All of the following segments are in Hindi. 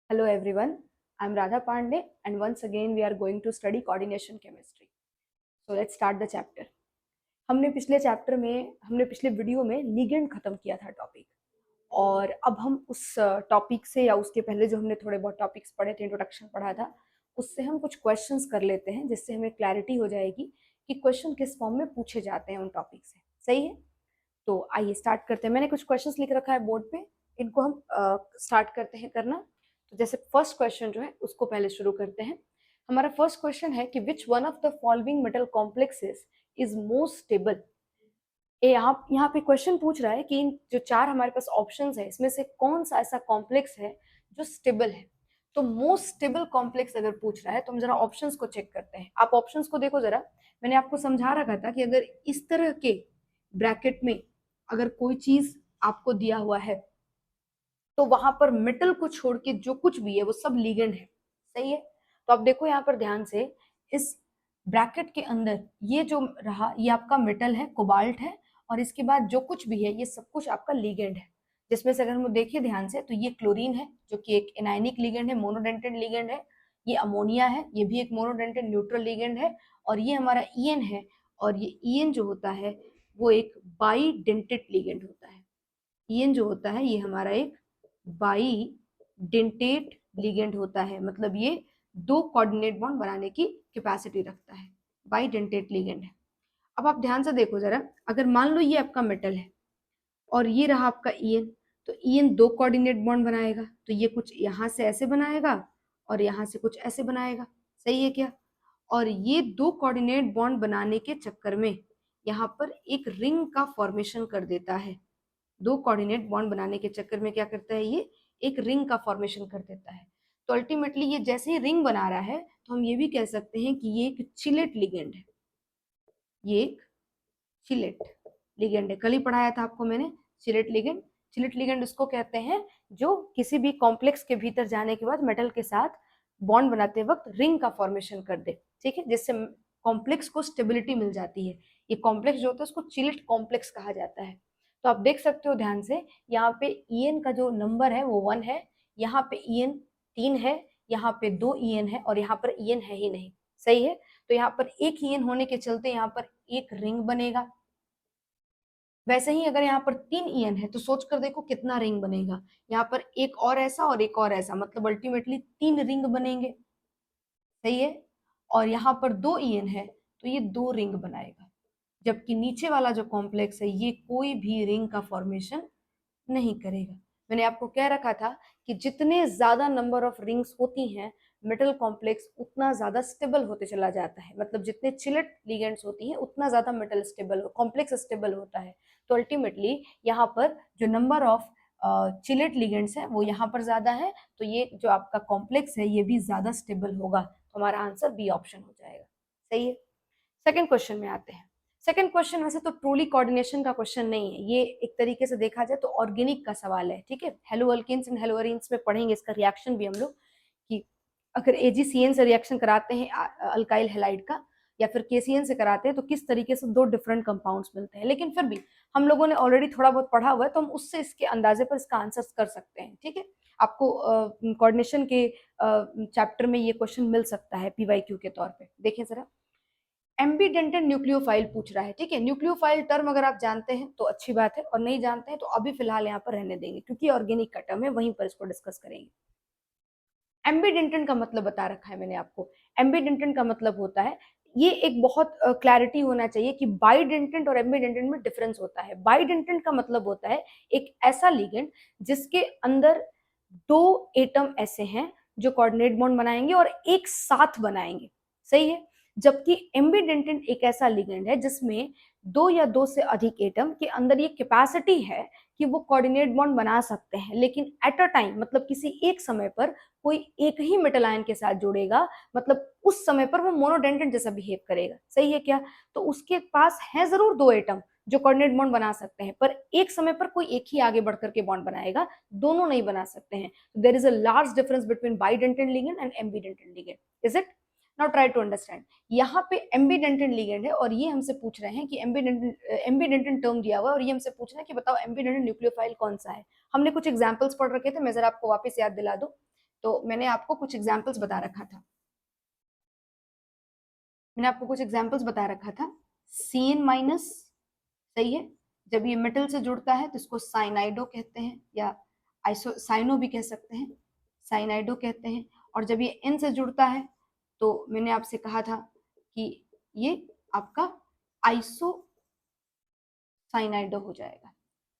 Hello everyone, I am Radha Pandey and once again we are going to study coordination chemistry. So let's start the chapter. हमने पिछले वीडियो में लिगेंड खत्म किया था टॉपिक, और अब हम उस टॉपिक से या उसके पहले जो हमने थोड़े बहुत टॉपिक्स पढ़े थे, इंट्रोडक्शन पढ़ा था, उससे हम कुछ क्वेश्चंस कर लेते हैं जिससे हमें क्लैरिटी हो जाएगी कि क्वेश्चन किस फॉर्म में पूछे जाते हैं उन टॉपिक से। सही है, तो आइए स्टार्ट करते हैं। मैंने कुछ क्वेश्चंस लिख रखा है बोर्ड पे, इनको हम स्टार्ट करते हैं करना। तो जैसे फर्स्ट क्वेश्चन जो है उसको पहले शुरू करते हैं। हमारा फर्स्ट क्वेश्चन है कि which one of the following metal complexes is most stable. यहाँ पे क्वेश्चन पूछ रहा है कि इन जो चार हमारे पास ऑप्शंस है इसमें से कौन सा ऐसा कॉम्प्लेक्स है जो स्टेबल है। तो मोस्ट स्टेबल कॉम्प्लेक्स अगर पूछ रहा है तो हम जरा ऑप्शंस को चेक करते हैं। आप ऑप्शंस को देखो जरा। मैंने आपको समझा रखा था कि अगर इस तरह के ब्रैकेट में अगर कोई चीज आपको दिया हुआ है तो वहां पर मेटल को छोड़ के जो कुछ भी है वो सब लिगेंड है। सही है, तो आप देखो यहाँ पर ध्यान से, इस ब्रैकेट के अंदर ये जो रहा ये आपका मेटल है, कोबाल्ट है, और इसके बाद जो कुछ भी है ये सब कुछ आपका लिगेंड है। जिसमें से अगर हम देखिए ध्यान से तो ये क्लोरीन है जो कि एक एनायनिक लिगेंड है, मोनोडेंटेड लिगेंड है। ये अमोनिया है, ये भी एक मोनोडेंटेड न्यूट्रल लिगेंड है। और ये हमारा ईएन है, और ये ईएन जो होता है वो एक बाईडेंटेड लिगेंड होता है। ईएन जो होता है ये हमारा एक बाईडेंटेट लिगेंड होता है, मतलब ये दो कोऑर्डिनेट बॉन्ड बनाने की कैपेसिटी रखता है, बाईडेंटेट लिगेंड है। अब आप ध्यान से देखो जरा, अगर मान लो ये आपका मेटल है और ये रहा आपका ईएन, तो ईएन दो कोऑर्डिनेट बॉन्ड बनाएगा, तो ये कुछ यहां से ऐसे बनाएगा और यहां से कुछ ऐसे बनाएगा। सही है क्या? और ये दो कोऑर्डिनेट बॉन्ड बनाने के चक्कर में यहाँ पर एक रिंग का फॉर्मेशन कर देता है। दो कोऑर्डिनेट बॉन्ड बनाने के चक्कर में क्या करता है, ये एक रिंग का फॉर्मेशन कर देता है। तो अल्टीमेटली ये जैसे ही रिंग बना रहा है तो हम ये भी कह सकते हैं कि ये एक चिलेट लिगेंड है। ये एक चिलेट लिगेंड है, कल ही पढ़ाया था आपको मैंने चिलेट लिगेंड। चिलेट लिगेंड उसको कहते हैं जो किसी भी कॉम्प्लेक्स के भीतर जाने के बाद मेटल के साथ बॉन्ड बनाते वक्त रिंग का फॉर्मेशन कर दे। ठीक है, जिससे कॉम्प्लेक्स को स्टेबिलिटी मिल जाती है। ये कॉम्प्लेक्स जो होता है उसको चिलेट कॉम्प्लेक्स कहा जाता है। तो आप देख सकते हो ध्यान से, यहाँ पे ईएन का जो नंबर है वो 1 है, यहाँ पे ईएन 3 है, यहाँ पे 2 ईएन है, और यहाँ पर ईएन है ही नहीं। सही है, तो यहाँ पर एक ईएन होने के चलते यहाँ पर एक रिंग बनेगा। वैसे ही अगर यहाँ पर 3 ईएन है तो सोच कर देखो कितना रिंग बनेगा। यहाँ पर एक और ऐसा और एक और ऐसा, मतलब अल्टीमेटली 3 रिंग बनेंगे। सही है, और यहाँ पर 2 ईएन है तो ये 2 रिंग बनाएगा। जबकि नीचे वाला जो कॉम्प्लेक्स है ये कोई भी रिंग का फॉर्मेशन नहीं करेगा। मैंने आपको कह रखा था कि जितने ज्यादा नंबर ऑफ रिंग्स होती हैं मेटल कॉम्प्लेक्स उतना ज्यादा स्टेबल होते चला जाता है। मतलब जितने चिलेट लिगेंड्स होती हैं उतना ज्यादा मेटल स्टेबल कॉम्प्लेक्स स्टेबल होता है। तो अल्टीमेटली यहाँ पर जो नंबर ऑफ चिलेट लिगेंड्स है वो यहाँ पर ज्यादा है, तो ये जो आपका कॉम्प्लेक्स है ये भी ज्यादा स्टेबल होगा। तो हमारा आंसर बी ऑप्शन हो जाएगा। सही है, सेकेंड क्वेश्चन में आते हैं। सेकेंड क्वेश्चन वैसे तो ट्रूली कोऑर्डिनेशन का क्वेश्चन नहीं है, ये एक तरीके से देखा जाए तो ऑर्गेनिक का सवाल है। ठीक है, hello alkynes and hello arenes में पढ़ेंगे इसका रिएक्शन भी हम लोग, कि अगर एजीसीएन से रिएक्शन कराते हैं अल्काइल हैलाइड का, या फिर केसीएन से कराते हैं तो किस तरीके से दो डिफरेंट कंपाउंड्स मिलते हैं। लेकिन फिर भी हम लोगों ने ऑलरेडी थोड़ा बहुत पढ़ा हुआ है तो हम उससे इसके अंदाजे पर इसका आंसर कर सकते हैं। ठीक है, आपको कोऑर्डिनेशन के चैप्टर में ये क्वेश्चन मिल सकता है पीवाईक्यू के तौर पे। देखें जरा, एम्बीडेंटेड न्यूक्लियोफाइल पूछ रहा है। ठीक है, न्यूक्लियोफाइल टर्म अगर आप जानते हैं तो अच्छी बात है, और नहीं जानते हैं तो अभी फिलहाल यहाँ पर रहने देंगे क्योंकि ऑर्गेनिक का टर्म है, वहीं पर इसको डिस्कस करेंगे। एम्बीडेंटेड का मतलब बता रखा है मैंने आपको। एम्बीडेंटेड का मतलब होता है, ये एक बहुत क्लैरिटी होना चाहिए कि बाइडेंटेंट और एम्बीडेंटेंट में डिफरेंस होता है। बाइडेंटेंट का मतलब होता है एक ऐसा लिगेंड जिसके अंदर दो एटम ऐसे हैं जो कोऑर्डिनेट बॉन्ड बनाएंगे और एक साथ बनाएंगे। सही है, जबकि एम्बीडेंटेंट एक ऐसा लिगेंड है जिसमें दो या दो से अधिक एटम के अंदर ये कैपेसिटी है कि वो कोऑर्डिनेट बॉन्ड बना सकते हैं, लेकिन एट अ टाइम, मतलब किसी एक समय पर कोई एक ही मेटल आयन के साथ जुड़ेगा, मतलब उस समय पर वो मोनोडेंटेंट जैसा बिहेव करेगा। सही है क्या? तो उसके पास है जरूर दो एटम जो कोऑर्डिनेट बॉन्ड बना सकते हैं, पर एक समय पर कोई एक ही आगे बढ़कर के बॉन्ड बनाएगा, दोनों नहीं बना सकते हैं। There is a large difference between bidentate ligand and ambidentate ligand. Is it? Now try to understand. यहाँ पे एम्बीडेंटेंट लिगेंड है और ये हमसे पूछ रहे हैं कि एम्बीडेंटेंट टर्म दिया हुआ है और ये हमसे पूछ रहे हैं कि बताओ एम्बीडेंटेंट न्यूक्लियोफाइल कौन सा है। हमने कुछ एग्जांपल्स पढ़ रखे थे, मैं जरा आपको वापस याद दिला दूं। तो मैंने आपको कुछ एग्जाम्पल्स बता रखा था, CN माइनस, सही है। जब ये मेटल से जुड़ता है तो इसको साइनाइडो कहते हैं, या साइनो भी कह सकते हैं, साइनाइडो कहते हैं। और जब ये N से जुड़ता है तो मैंने आपसे कहा था कि ये आपका आइसो साइनाइडो हो जाएगा,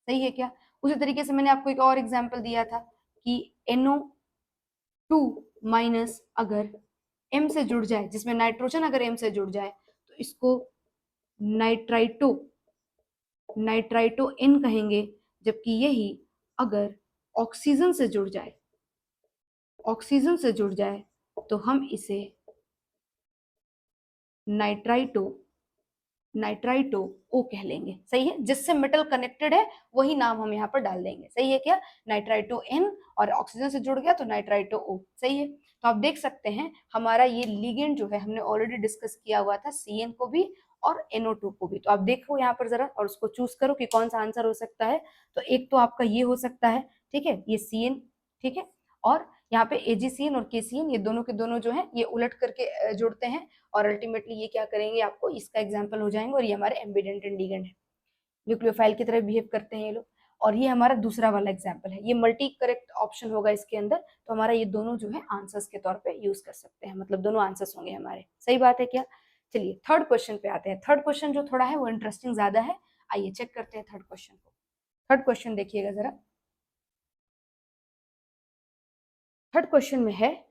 सही है क्या। उसी तरीके से मैंने आपको एक और एग्जाम्पल दिया था कि NO2 माइनस अगर M से जुड़ जाए, जिसमें नाइट्रोजन अगर M से जुड़ जाए तो इसको नाइट्राइटो N कहेंगे। जबकि यही अगर ऑक्सीजन से जुड़ जाए तो हम इसे नाइट्राइटो O कह लेंगे, सही है। जिससे मेटल कनेक्टेड है वही नाम हम यहाँ पर डाल देंगे, सही है क्या। नाइट्राइटो N और ऑक्सीजन से जुड़ गया तो नाइट्राइटो O, सही है। तो आप देख सकते हैं हमारा ये लिगेंड जो है हमने ऑलरेडी डिस्कस किया हुआ था, CN को भी और NO2 को भी। तो आप देखो यहाँ पर जरा और उसको चूज करो कि कौन सा आंसर हो सकता है। तो एक तो आपका ये हो सकता है, ठीक है, ये CN, ठीक है। और यहाँ पे AgCN और KCN ये दोनों के दोनों जो है ये उलट करके जुड़ते हैं और अल्टीमेटली ये क्या करेंगे, आपको इसका एग्जाम्पल हो जाएंगे। और ये हमारे एम्बिडेंट एंड लिगेंड है, न्यूक्लियोफाइल की तरह बिहेव करते हैं ये लोग। और ये हमारा दूसरा वाला एग्जाम्पल है, ये मल्टी करेक्ट ऑप्शन होगा इसके अंदर। तो हमारा ये दोनों जो है आंसर्स के तौर पे यूज कर सकते हैं, मतलब दोनों आंसर्स होंगे हमारे, सही बात है क्या। चलिए थर्ड क्वेश्चन पे आते हैं। थर्ड क्वेश्चन जो थोड़ा है वो इंटरेस्टिंग ज्यादा है, आइए चेक करते हैं थर्ड क्वेश्चन को। थर्ड क्वेश्चन देखिएगा जरा। थर्ड क्वेश्चन में है,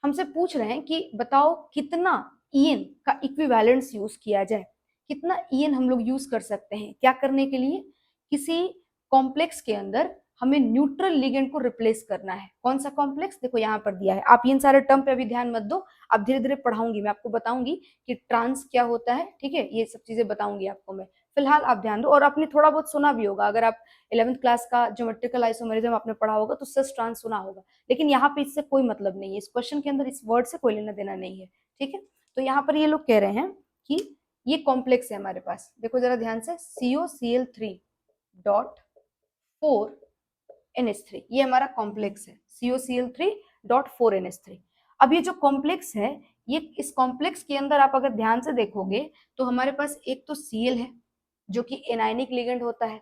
हमसे पूछ रहे हैं कि बताओ कितना ईएन का इक्विवेलेंस यूज किया जाए, कितना ईएन हम लोग यूज कर सकते हैं, क्या करने के लिए, किसी कॉम्प्लेक्स के अंदर हमें न्यूट्रल लिगेंड को रिप्लेस करना है। कौन सा कॉम्प्लेक्स, देखो यहाँ पर दिया है। आप इन सारे टर्म पे अभी ध्यान मत दो, आप धीरे धीरे पढ़ाऊंगी, मैं आपको बताऊंगी कि ट्रांस क्या होता है, ठीक है, ये सब चीजें बताऊंगी आपको मैं। फिलहाल आप ध्यान दो, और आपने थोड़ा बहुत सुना भी होगा, अगर आप 11th क्लास का ज्योमेट्रिकल आइसोमेरिज्म आपने पढ़ा होगा तो सिस ट्रांस सुना होगा। लेकिन यहाँ पे इससे कोई मतलब नहीं है, इस क्वेश्चन के अंदर इस वर्ड से कोई लेना देना नहीं है, ठीक है। तो यहाँ पर ये लोग कह रहे हैं कि ये कॉम्प्लेक्स है हमारे पास, देखो जरा ध्यान से, COCl3 डॉट 4NH3, ये हमारा कॉम्प्लेक्स है, COCl3 डॉट 4NH3। अब ये जो कॉम्प्लेक्स है, ये इस कॉम्प्लेक्स के अंदर आप अगर ध्यान से देखोगे तो हमारे पास एक तो Cl है जो कि एनायनिक लिगेंड होता है,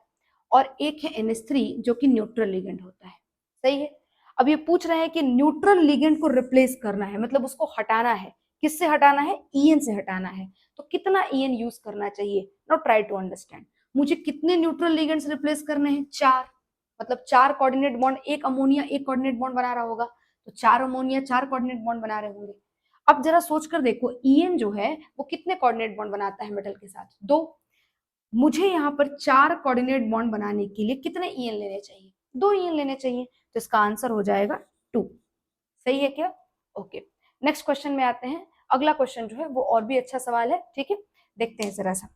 और एक है NH3 जो कि न्यूट्रल लिगेंड होता है, सही है। अब ये पूछ रहे हैं कि न्यूट्रल लिगेंड को रिप्लेस करना है, मतलब उसको हटाना है, किससे हटाना है, ईएन से हटाना है। तो कितना ईएन यूज करना चाहिए, नाउ ट्राई टू अंडरस्टैंड। मुझे कितने न्यूट्रल लिगेंड्स रिप्लेस करने हैं, 4, मतलब 4 कोऑर्डिनेट बॉन्ड, एक अमोनिया एक कोऑर्डिनेट बॉन्ड बना रहा होगा, तो 4 अमोनिया 4 कोऑर्डिनेट बॉन्ड बना रहे होंगे। अब जरा सोचकर देखो, ईएन जो है वो कितने कोऑर्डिनेट बॉन्ड बनाता है मेटल के साथ, 2। मुझे यहाँ पर 4 कोऑर्डिनेट बॉन्ड बनाने के लिए कितने ईएन लेने चाहिए, 2 ईएन लेने चाहिए। तो इसका आंसर हो जाएगा 2, सही है क्या। ओके, नेक्स्ट क्वेश्चन में आते हैं। अगला क्वेश्चन जो है वो और भी अच्छा सवाल है, ठीक है, देखते हैं जरा सा।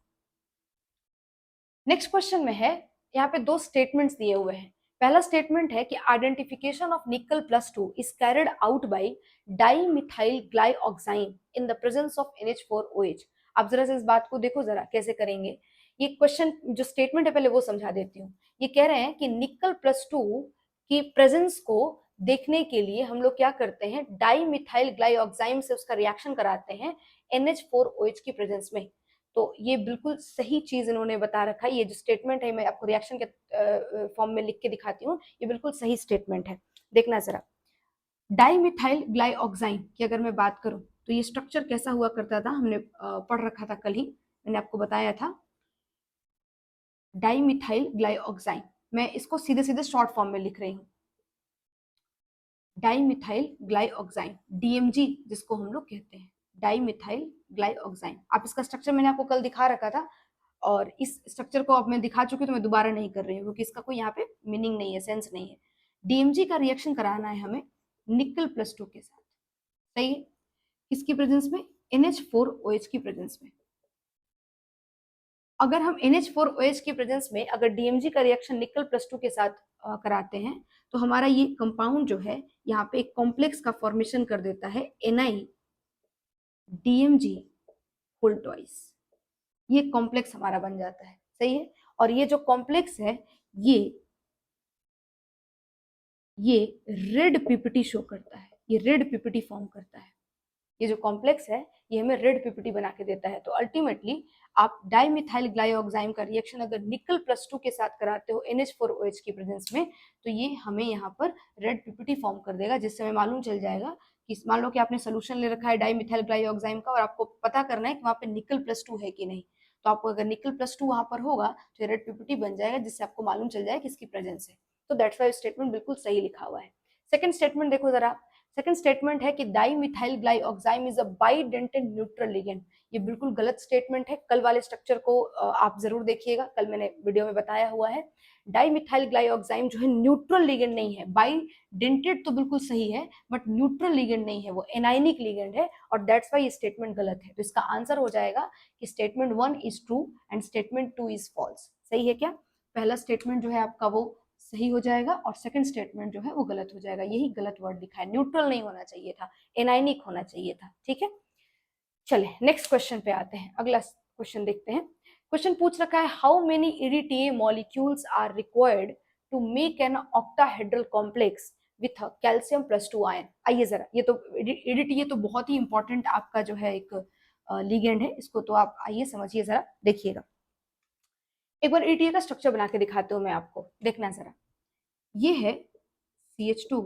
नेक्स्ट क्वेश्चन में है, यहाँ पे 2 स्टेटमेंट्स दिए हुए हैं। पहला स्टेटमेंट है कि identification of nickel +2 is carried out by dimethyl glyoxime in the presence of NH4OH। आप जरा से इस बात को देखो जरा कैसे करेंगे। ये क्वेश्चन जो स्टेटमेंट है पहले वो समझा देती हूँ। ये कह रहे हैं कि निकल +2 की प्रेजेंस को देखने के लिए हम लोग क्या करते हैं, डाइमिथाइल ग्लाइऑक्साइन से उसका रिएक्शन कराते हैं NH4OH की प्रेजेंस में। तो ये बिल्कुल सही चीज इन्होंने बता रखा है। ये जो स्टेटमेंट है मैं आपको रिएक्शन के फॉर्म में लिख के दिखाती हूँ, ये बिल्कुल सही स्टेटमेंट है, देखना जरा। डाइमिथाइल ग्लाइऑक्साइन की अगर मैं बात करूं तो ये स्ट्रक्चर कैसा हुआ करता था, हमने पढ़ रखा था कल ही, मैंने आपको बताया था। डाइमिथाइल ग्लाइऑक्साइन, मैं इसको सीधे सीधे शॉर्ट फॉर्म में लिख रही हूँ, डाइमिथाइल ग्लाइऑक्साइन, DMG जिसको हम लोग कहते हैं, डाइमिथाइल ग्लाइऑक्साइन। आप इसका स्ट्रक्चर मैंने आपको कल दिखा रखा था, और इस स्ट्रक्चर को अब मैं दिखा चुकी हूँ तो मैं दोबारा नहीं कर रही हूँ क्योंकि इसका कोई यहाँ पे मीनिंग नहीं है, सेंस नहीं है। DMG का रिएक्शन कराना है हमें निकल +2 के साथ, सही है, किसकी प्रेजेंस में, NH4OH की प्रेजेंस में। अगर हम NH4OH की प्रेजेंस में अगर DMG का रिएक्शन निकल +2 के साथ कराते हैं तो हमारा ये कंपाउंड जो है यहाँ पे एक कॉम्प्लेक्स का फॉर्मेशन कर देता है NiDMG होल ट्वाइस, ये कॉम्प्लेक्स हमारा बन जाता है, सही है। और ये जो कॉम्प्लेक्स है ये रेड PPT शो करता है, ये रेड पीपीटी फॉर्म करता है। ये जो कॉम्प्लेक्स है ये हमें रेड पीपीटी बना के देता है। तो अल्टीमेटली आप डाइमिथाइल ग्लाइओक्साइम का रिएक्शन अगर निकल +2 के साथ कराते हो NH4OH की प्रेजेंस में, तो ये हमें यहाँ पर रेड पीपीटी फॉर्म कर देगा, जिससे हमें मालूम चल जाएगा कि मान लो कि आपने सोल्यूशन ले रखा है डाइमिथाइल ग्लाइओक्साइम का और आपको पता करना है कि वहाँ पे निकल +2 है कि नहीं। तो आपको अगर निकल +2 वहां पर होगा तो रेड पीपीटी बन जाएगा, जिससे आपको मालूम चल जाएगा किसकी प्रेजेंस है। तो दैट्स वाई स्टेटमेंट बिल्कुल सही लिखा हुआ है। सेकंड स्टेटमेंट देखो जरा। सेकंड स्टेटमेंट है कि dimethyl glyoxime is a bidentate neutral ligand. ये बिल्कुल गलत स्टेटमेंट है। कल वाले स्ट्रक्चर को आप जरूर देखिएगा, कल मैंने वीडियो में बताया हुआ है। डाइमिथाइल ग्लाइओक्साइम जो है न्यूट्रल लिगेंड नहीं है। बाइडेंटेड तो बिल्कुल सही है, बट न्यूट्रल लिगेंड नहीं है, वो एनायनिक लिगेंड है, और दैट्स वाई ये स्टेटमेंट गलत है। तो इसका आंसर हो जाएगा कि statement 1 is true and statement 2 is false. सही है क्या? पहला स्टेटमेंट जो है आपका वो सही हो जाएगा और सेकंड स्टेटमेंट जो है वो गलत हो जाएगा। यही गलत वर्ड लिखा है, न्यूट्रल नहीं होना चाहिए था, एनायनिक होना चाहिए था। ठीक है, चले नेक्स्ट क्वेश्चन पे आते हैं। अगला क्वेश्चन देखते हैं। क्वेश्चन पूछ रखा है how many EDTA molecules are required to make an octahedral complex with calcium +2 ion. आइए जरा, ये तो EDTA तो बहुत ही इंपॉर्टेंट आपका जो है एक लिगेंड है, इसको तो आप आइए समझिए जरा, देखिएगा। एक बार EDTA का स्ट्रक्चर बना के दिखाते हूँ मैं आपको, देखना जरा। ये है CH2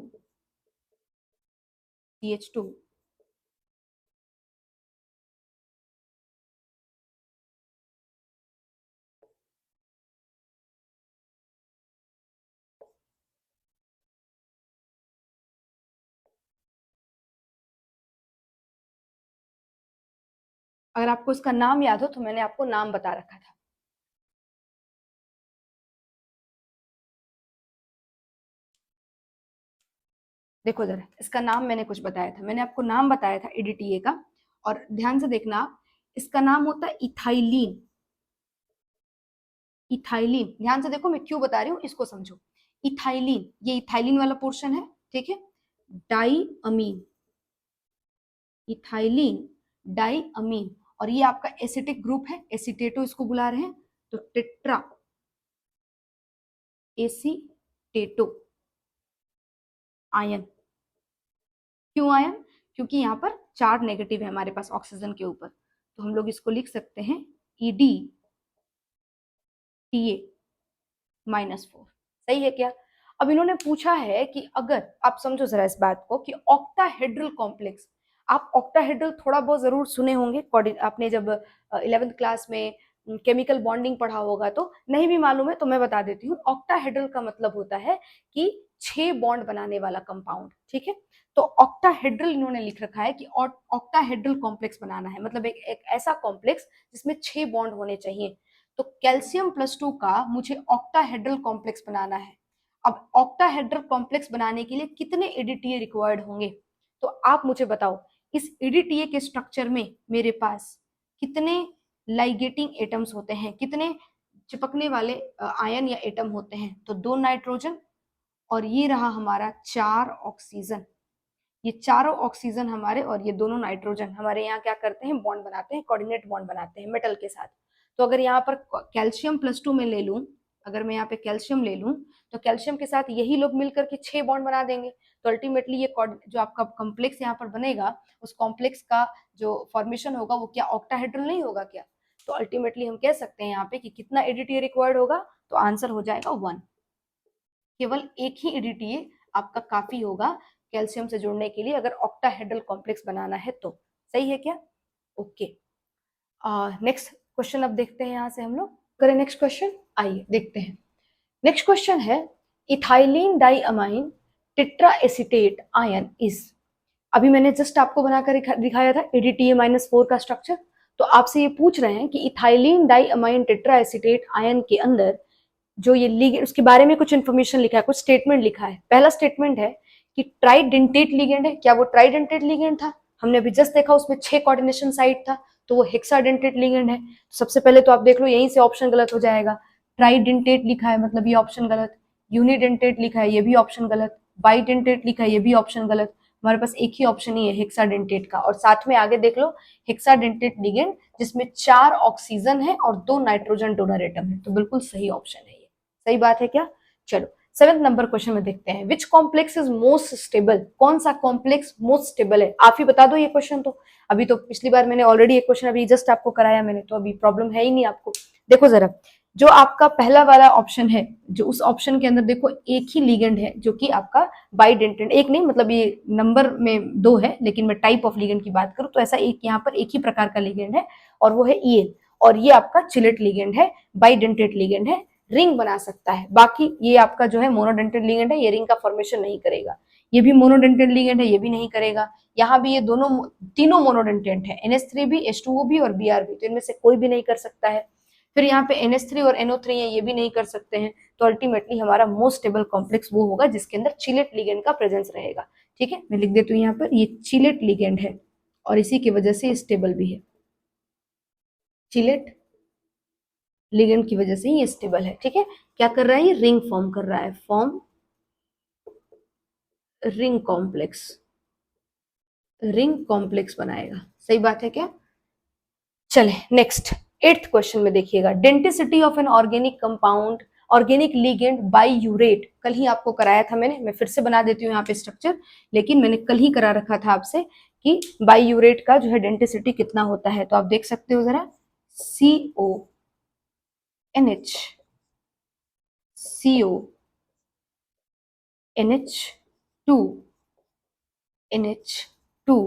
CH2 अगर आपको इसका नाम याद हो तो मैंने आपको नाम बता रखा था। देखो जरा, इसका नाम मैंने कुछ बताया था, मैंने आपको नाम बताया था EDTA का, और ध्यान से देखना आप, इसका नाम होता है इथाइलिन। इथाइलिन, ध्यान से देखो मैं क्यों बता रही हूँ, इसको समझो। इथाइलिन, ये इथाइलिन वाला पोर्शन है, ठीक है। डाई अमीन, इथाइलिन डाई अमीन, और ये आपका एसिटिक ग्रुप है, एसिटेटो इसको बुला रहे हैं, तो टेट्रा एसीटेटो आयन। क्यों आयन? क्योंकि यहाँ पर 4 नेगेटिव है हमारे पास ऑक्सीजन के ऊपर, तो हम लोग इसको लिख सकते हैं EDTA-4। सही है क्या? अब इन्होंने पूछा है कि अगर आप समझो जरा इस बात को कि ऑक्टाहेड्रल कॉम्प्लेक्स, आप ऑक्टाहेड्रल थोड़ा बहुत जरूर सुने होंगे, आपने जब 11th क्लास में केमिकल बॉन्डिंग पढ़ा होगा, तो नहीं भी मालूम है तो मैं बता देती हूँ। ऑक्टाहेड्रल का मतलब होता है कि 6 बॉन्ड बनाने वाला कंपाउंड, ठीक है। तो ऑक्टाहेड्रल इन्होंने लिख रखा है कि ऑक्टाहेड्रल कॉम्प्लेक्स बनाना है, मतलब एक ऐसा कॉम्प्लेक्स जिसमें 6 बॉन्ड होने चाहिए। तो कैल्शियम +2 का मुझे ऑक्टाहेड्रल कॉम्प्लेक्स बनाना है। अब ऑक्टाहेड्रल कॉम्प्लेक्स बनाने के लिए कितने EDTA रिक्वायर्ड होंगे? तो आप मुझे बताओ, इस EDTA के स्ट्रक्चर में मेरे पास कितने लाइगेटिंग एटम्स होते हैं, कितने चिपकने वाले आयन या एटम होते हैं? तो 2 नाइट्रोजन, और ये रहा हमारा 4 ऑक्सीजन। ये चारों ऑक्सीजन हमारे और ये दोनों नाइट्रोजन हमारे यहाँ क्या करते हैं, बॉन्ड बनाते हैं, कोऑर्डिनेट बॉन्ड बनाते हैं मेटल के साथ। तो अगर यहाँ पर कैल्शियम +2 में ले लूं, अगर मैं यहाँ पे कैल्शियम ले लूं, तो कैल्शियम के साथ यही लोग मिलकर के 6 बॉन्ड बना देंगे। तो अल्टीमेटली ये जो आपका कॉम्प्लेक्स यहाँ पर बनेगा, उस कॉम्प्लेक्स का जो फॉर्मेशन होगा वो क्या ऑक्टाहेड्रल नहीं होगा क्या? तो अल्टीमेटली हम कह सकते हैं यहाँ पे कि कितना EDTA रिक्वायर्ड होगा, तो आंसर हो जाएगा 1। केवल एक ही EDTA आपका काफी होगा कैल्शियम से जुड़ने के लिए, अगर ऑक्टाहेड्रल कॉम्प्लेक्स बनाना है तो। सही है क्या? ओके, नेक्स्ट क्वेश्चन अब देखते हैं, यहां से हम लोग करें नेक्स्ट क्वेश्चन। आइए देखते हैं। नेक्स्ट क्वेश्चन है ethylene diamine tetraacetate ion is. अभी मैंने जस्ट आपको बनाकर दिखाया था EDTA-4 का स्ट्रक्चर। तो आपसे ये पूछ रहे हैं कि इथाइलिन डाइअमाइन टेट्राएसिटेट आयन के अंदर जो ये लिगेंड, उसके बारे में कुछ इन्फॉर्मेशन लिखा है, कुछ स्टेटमेंट लिखा है। पहला स्टेटमेंट है कि ट्राइडेंटेट लिगेंड है। क्या वो ट्राइडेंटेट लिगेंड था? हमने अभी जस्ट देखा उसमें 6 कोऑर्डिनेशन साइट था, तो वो हेक्साडेंटेट लिगेंड है। सबसे पहले तो आप देख लो यहीं से ऑप्शन गलत हो जाएगा। ट्राइडेंटेट लिखा है मतलब ये ऑप्शन गलत, यूनिडेंटेट लिखा है ये भी ऑप्शन गलत, बाइडेंटेट लिखा है ये भी ऑप्शन गलत। हमारे पास एक ही ऑप्शन ही है हेक्साडेंटेट का, और साथ में आगे देख लो हेक्साडेंटेट लिगेंड जिसमें 4 ऑक्सीजन है और 2 नाइट्रोजन डोनर एटम है, तो बिल्कुल सही ऑप्शन है ये। सही बात है क्या? चलो 7th नंबर क्वेश्चन में देखते हैं, विच कॉम्प्लेक्स इज मोस्ट स्टेबल, कौन सा कॉम्प्लेक्स मोस्ट स्टेबल है, आप ही बता दो ये क्वेश्चन। तो अभी तो पिछली बार मैंने ऑलरेडी एक क्वेश्चन अभी जस्ट आपको कराया मैंने, तो अभी प्रॉब्लम है ही नहीं आपको। देखो जरा, जो आपका पहला वाला ऑप्शन है, जो उस ऑप्शन के अंदर देखो एक ही लिगेंड है जो कि आपका बाइडेंटेंट, एक नहीं मतलब ये नंबर में 2 है, लेकिन मैं टाइप ऑफ लिगेंड की बात करूं तो ऐसा एक यहाँ पर एक ही प्रकार का लिगेंड है और वो है ईएल, और ये आपका चिलेट लिगेंड है, बाइडेंटेट लिगेंड है, रिंग बना सकता है। बाकी ये आपका जो है मोनोडेंटेट लिगेंड है, ये रिंग का फॉर्मेशन नहीं करेगा। ये भी मोनोडेंटेट लिगेंड है, ये भी नहीं करेगा। यहाँ भी ये दोनों तीनों मोनोडेंटेट है, NH3 भी, H2O भी और Br भी, तो इनमें से कोई भी नहीं कर सकता है। फिर यहाँ पे NH3 और NO3 है, ये भी नहीं कर सकते हैं। तो अल्टीमेटली हमारा मोस्ट स्टेबल कॉम्प्लेक्स वो होगा जिसके अंदर चिलेट लिगेंड का प्रेजेंस रहेगा। ठीक है, मैं लिख देती हूँ यहाँ पर, ये चिलेट लिगेंड है और इसी की वजह से स्टेबल भी है, चिलेट लिगेंड की वजह से ही ये स्टेबल है। ठीक है, क्या कर रहा है, ये रिंग फॉर्म कर रहा है, form ring complex, ring complex बनाएगा। सही बात है क्या? चले नेक्स्ट 8th क्वेश्चन में देखिएगा, denticity of an organic compound, organic ligand biuret, कल ही आपको कराया था मैंने, मैं फिर से बना देती हूँ यहाँ पे स्ट्रक्चर, लेकिन मैंने कल ही करा रखा था आपसे कि बाय यूरेट का जो है डेंटिसिटी कितना होता है। तो आप देख सकते हो जरा, CONH NH2 NH2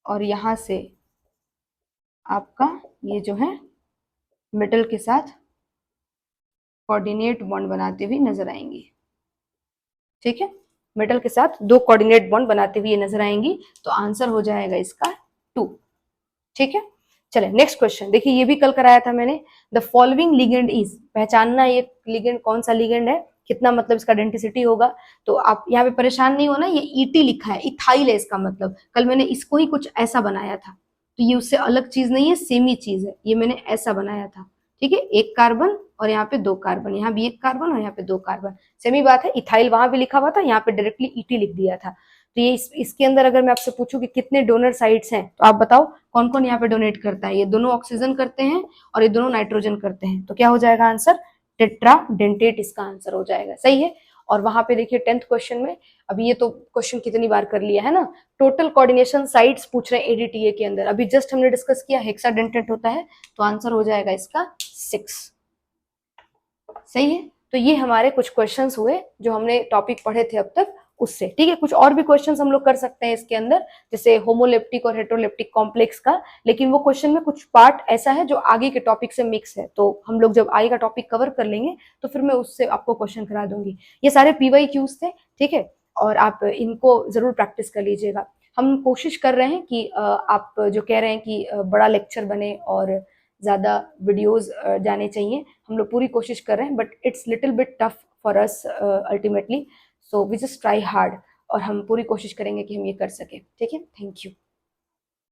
और यहां से आपका ये जो है मेटल के साथ कोऑर्डिनेट बॉन्ड बनाते हुए नजर आएंगी। ठीक है, मेटल के साथ 2 कोऑर्डिनेट बॉन्ड बनाते हुए नजर आएंगी, तो आंसर हो जाएगा इसका 2। ठीक है, चले नेक्स्ट क्वेश्चन देखिए, ये भी कल कराया था मैंने। द फॉलोइंग लिगेंड इज, पहचानना ये लिगेंड कौन सा लिगेंड है, कितना मतलब इसका डेंसिटी होगा। तो आप यहाँ पे परेशान नहीं होना, ये ईटी लिखा है, इथाइल है इसका मतलब, कल मैंने इसको ही कुछ ऐसा बनाया था, तो ये उससे अलग चीज नहीं है, सेम ही चीज है, ये मैंने ऐसा बनाया था। ठीक है, 1 कार्बन और यहाँ पे 2 कार्बन, यहाँ भी 1 कार्बन और यहाँ पे 2 कार्बन, सेम ही बात है। इथाइल वहां भी लिखा हुआ था, यहाँ पे डायरेक्टली ईटी लिख दिया था। तो ये इसके अंदर अगर मैं आपसे पूछूं कि कितने डोनर साइट्स हैं, तो आप बताओ कौन कौन यहाँ पे डोनेट करता है। ये दोनों ऑक्सीजन करते हैं और ये दोनों नाइट्रोजन करते हैं, तो क्या हो जाएगा आंसर, टेट्रा डेंटेट इसका आंसर हो जाएगा। सही है, और वहां पे देखिए 10th क्वेश्चन में, अभी ये तो क्वेश्चन कितनी बार कर लिया है ना, टोटल कोऑर्डिनेशन साइट्स पूछ रहे हैं एडीटीए के अंदर, अभी जस्ट हमने डिस्कस किया हेक्साडेंटेट होता है, तो आंसर हो जाएगा इसका 6। सही है, तो ये हमारे कुछ क्वेश्चंस हुए जो हमने टॉपिक पढ़े थे अब तक उससे। ठीक है, कुछ और भी क्वेश्चंस हम लोग कर सकते हैं इसके अंदर, जैसे होमोलेप्टिक और हेटेरोलेप्टिक कॉम्प्लेक्स का, लेकिन वो क्वेश्चन में कुछ पार्ट ऐसा है जो आगे के टॉपिक से मिक्स है, तो हम लोग जब आगे का टॉपिक कवर कर लेंगे तो फिर मैं उससे आपको क्वेश्चन करा दूंगी। ये सारे PYQs थे। ठीक है, और आप इनको जरूर प्रैक्टिस कर लीजिएगा। हम कोशिश कर रहे हैं कि आप जो कह रहे हैं कि बड़ा लेक्चर बने और ज़्यादा वीडियोस जाने चाहिए, हम लोग पूरी कोशिश कर रहे हैं, but it's little bit tough for us ultimately, so we just try hard, और हम पूरी कोशिश करेंगे कि हम ये कर सकें। ठीक है, थैंक यू।